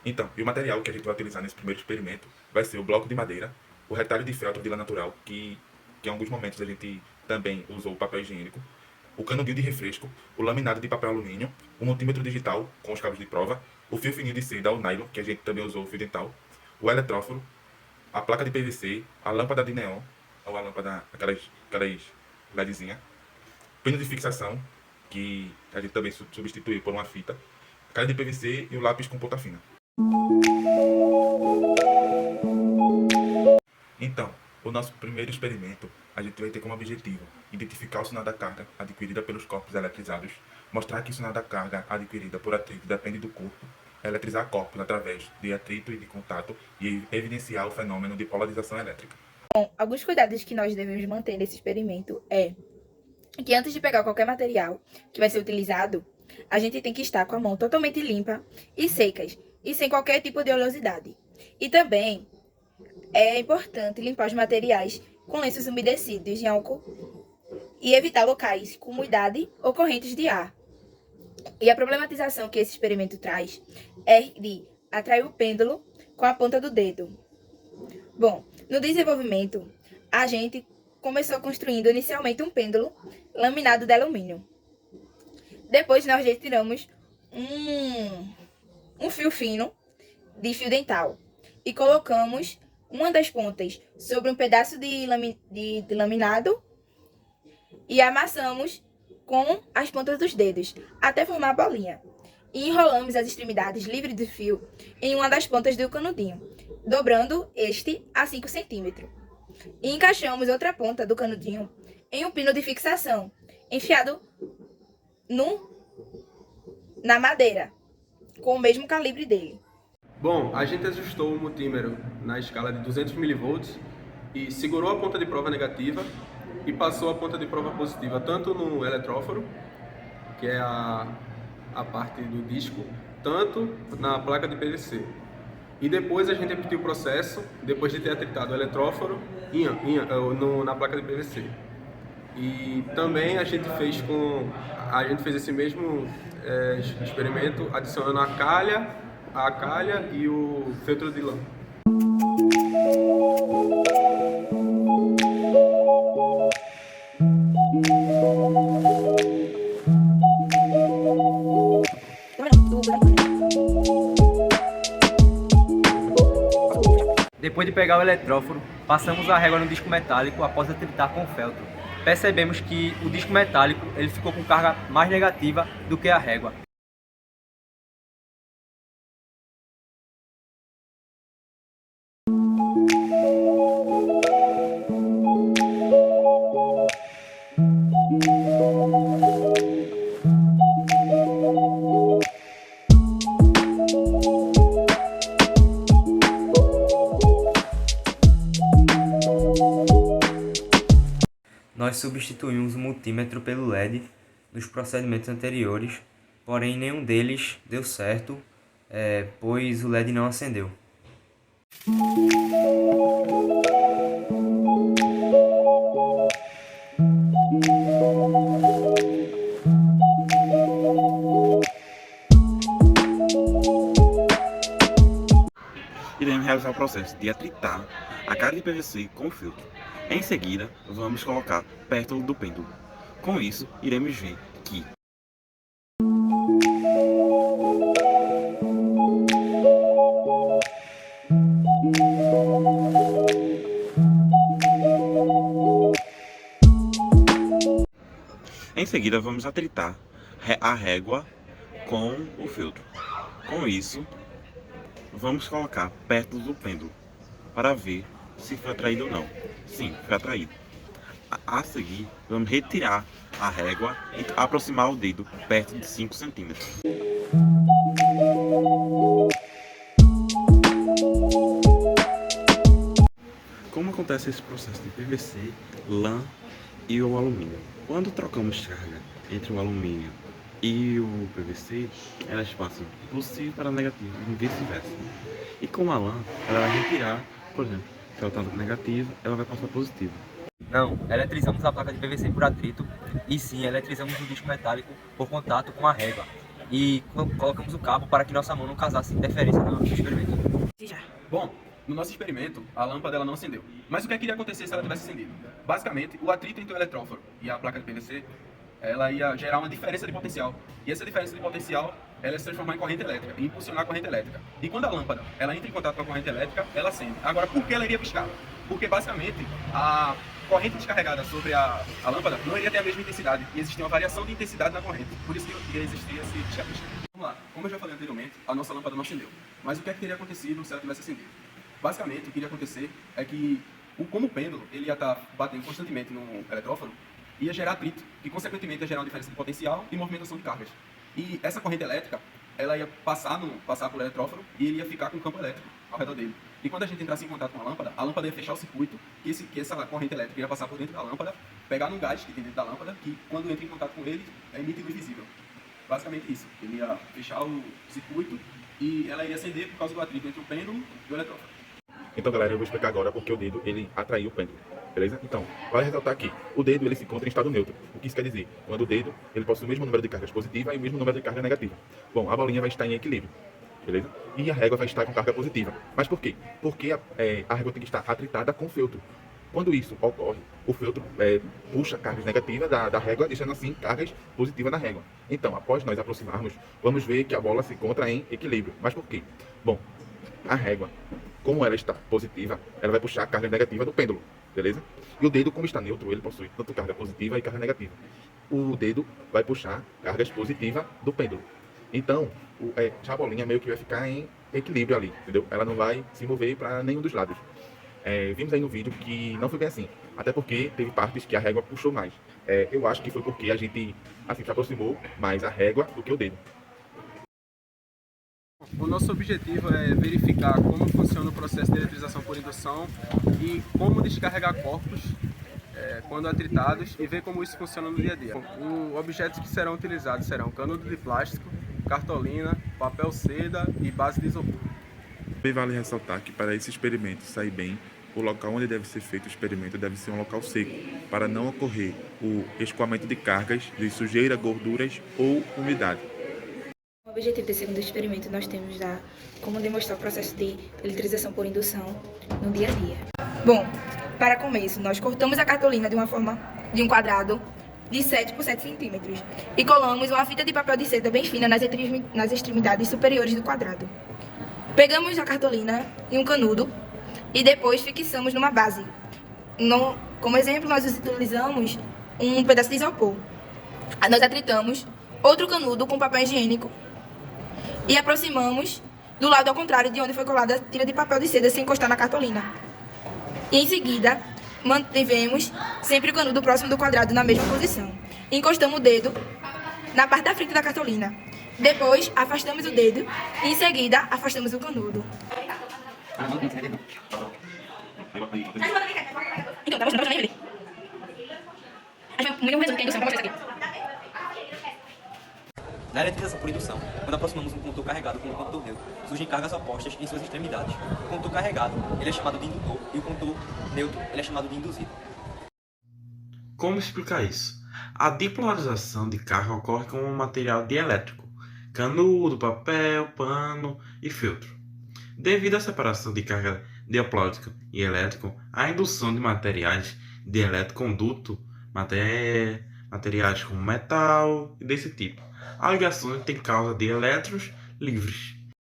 Então, e o material que a gente vai utilizar nesse primeiro experimento vai ser o bloco de madeira, o retalho de feltro de lã natural, que em alguns momentos a gente também usou o papel higiênico, o canudinho de refresco, o laminado de papel alumínio, o multímetro digital com os cabos de prova, o fio fininho de seda, o nylon, que a gente também usou o fio dental, o eletróforo, a placa de PVC, a lâmpada de neon, ou a lâmpada, aquelas LEDzinha, pino de fixação, que a gente também substituiu por uma fita, cara de PVC e o lápis com ponta fina. Então, o nosso primeiro experimento, a gente vai ter como objetivo identificar o sinal da carga adquirida pelos corpos eletrizados, mostrar que o sinal da carga adquirida por atrito depende do corpo, eletrizar corpos através de atrito e de contato e evidenciar o fenômeno de polarização elétrica. Alguns cuidados que nós devemos manter nesse experimento é que antes de pegar qualquer material que vai ser utilizado, a gente tem que estar com a mão totalmente limpa e secas e sem qualquer tipo de oleosidade. E também é importante limpar os materiais com lenços umedecidos em álcool e evitar locais com umidade ou correntes de ar. E a problematização que esse experimento traz é de atrair o pêndulo com a ponta do dedo. Bom, no desenvolvimento, a gente começou construindo inicialmente um pêndulo laminado de alumínio. Depois nós retiramos um fio fino de fio dental e colocamos uma das pontas sobre um pedaço de laminado e amassamos com as pontas dos dedos até formar a bolinha. E enrolamos as extremidades livres do fio em uma das pontas do canudinho, dobrando este a 5 centímetros. E encaixamos outra ponta do canudinho em um pino de fixação, enfiado na madeira, com o mesmo calibre dele. Bom, a gente ajustou o multímetro na escala de 200 mV e segurou a ponta de prova negativa e passou a ponta de prova positiva tanto no eletróforo, que é a parte do disco, tanto na placa de PVC. E depois a gente repetiu o processo, depois de ter atritado o eletróforo na placa de PVC. E também a gente fez esse mesmo experimento adicionando a calha e o feltro de lã. Depois de pegar o eletróforo, passamos a régua no disco metálico após atritar com o feltro. Percebemos que o disco metálico ele ficou com carga mais negativa do que a régua. Nós substituímos o multímetro pelo LED nos procedimentos anteriores, porém nenhum deles deu certo, pois o LED não acendeu. Iremos realizar o processo de atritar a cara de PVC com o filtro. Em seguida, vamos colocar perto do pêndulo. Com isso, iremos ver que em seguida, vamos atritar a régua com o filtro. Com isso, vamos colocar perto do pêndulo para ver se foi atraído ou não. Sim, foi atraído. A seguir, vamos retirar a régua e aproximar o dedo perto de 5 centímetros. Como acontece esse processo de PVC, lã e o alumínio? Quando trocamos carga entre o alumínio e o PVC, elas passam de positivo para negativo e vice-versa. E com a lã, ela vai retirar, por exemplo, se ela está negativa, ela vai passar positiva. Não, eletrizamos a placa de PVC por atrito e sim, eletrizamos o disco metálico por contato com a régua. e colocamos o cabo para que nossa mão não causasse interferência no experimento. Já. Bom, no nosso experimento, a lâmpada ela não acendeu. Mas o que iria acontecer se ela tivesse acendido? Basicamente, o atrito entre o eletróforo e a placa de PVC, ela ia gerar uma diferença de potencial. E essa diferença de potencial, ela ia se transformar em corrente elétrica, e impulsionar a corrente elétrica. E quando a lâmpada ela entra em contato com a corrente elétrica, ela acende. Agora, por que ela iria piscar? Porque, basicamente, a corrente descarregada sobre a lâmpada não iria ter a mesma intensidade. E existia uma variação de intensidade na corrente. Por isso que existia esse pisca-pisca. Vamos lá. Como eu já falei anteriormente, a nossa lâmpada não acendeu. Mas o que teria acontecido se ela tivesse acendido? Basicamente, o que iria acontecer é que, como o pêndulo ele ia estar batendo constantemente no eletróforo, ia gerar atrito, que consequentemente ia gerar uma diferença de potencial e movimentação de cargas. E essa corrente elétrica, ela ia passar por eletróforo e ele ia ficar com um campo elétrico ao redor dele. E quando a gente entrasse em contato com a lâmpada ia fechar o circuito, que essa corrente elétrica ia passar por dentro da lâmpada, pegar num gás que tem dentro da lâmpada, que quando entra em contato com ele, emite luz visível. Basicamente isso. Ele ia fechar o circuito e ela iria acender por causa do atrito entre o pêndulo e o eletróforo. Então, galera, eu vou explicar agora porque o dedo, ele atraiu o pêndulo, beleza? Então, vale ressaltar aqui, o dedo, ele se encontra em estado neutro. O que isso quer dizer? Quando o dedo, ele possui o mesmo número de cargas positivas e o mesmo número de cargas negativas. Bom, a bolinha vai estar em equilíbrio, beleza? E a régua vai estar com carga positiva. Mas por quê? Porque a régua tem que estar atritada com o feltro. Quando isso ocorre, o feltro puxa cargas negativas da régua, deixando assim cargas positivas na régua. Então, após nós aproximarmos, vamos ver que a bola se encontra em equilíbrio. Mas por quê? Bom, a régua, como ela está positiva, ela vai puxar a carga negativa do pêndulo, beleza? E o dedo, como está neutro, ele possui tanto carga positiva e carga negativa. O dedo vai puxar cargas positivas do pêndulo. Então, já a bolinha meio que vai ficar em equilíbrio ali, entendeu? Ela não vai se mover para nenhum dos lados. Vimos aí no vídeo que não foi bem assim, até porque teve partes que a régua puxou mais. Eu acho que foi porque a gente assim, se aproximou mais a régua do que o dedo. O nosso objetivo é verificar como funciona o processo de eletrização por indução e como descarregar corpos quando atritados e ver como isso funciona no dia a dia. Os objetos que serão utilizados serão canudo de plástico, cartolina, papel seda e base de isopor. Também vale ressaltar que para esse experimento sair bem, o local onde deve ser feito o experimento deve ser um local seco, para não ocorrer o escoamento de cargas de sujeira, gorduras ou umidade. O objetivo desse segundo experimento nós temos como demonstrar o processo de eletrização por indução no dia a dia. Bom, para começo, nós cortamos a cartolina de um quadrado de 7 por 7 centímetros e colamos uma fita de papel de seda bem fina nas extremidades superiores do quadrado. Pegamos a cartolina em um canudo e depois fixamos numa base. Como exemplo, nós utilizamos um pedaço de isopor. Nós atritamos outro canudo com papel higiênico e aproximamos do lado ao contrário de onde foi colada a tira de papel de seda sem encostar na cartolina. E em seguida, mantivemos sempre o canudo próximo do quadrado na mesma posição. Encostamos o dedo na parte da frente da cartolina. Depois, afastamos o dedo e em seguida, afastamos o canudo. Então, tá mostrando aí. Acho que muito resumo que é indução, vou mostrar isso aqui. Na eletrização por indução, quando aproximamos um condutor carregado com um condutor neutro, surgem cargas opostas em suas extremidades. O condutor carregado ele é chamado de indutor e o condutor neutro ele é chamado de induzido. Como explicar isso? A dipolarização de carga ocorre com um material dielétrico, canudo, papel, pano e filtro. Devido à separação de carga dipolítica e elétrico, a indução de materiais de eletroconduto, materiais como metal e desse tipo. A ligação tem causa de elétrons livres.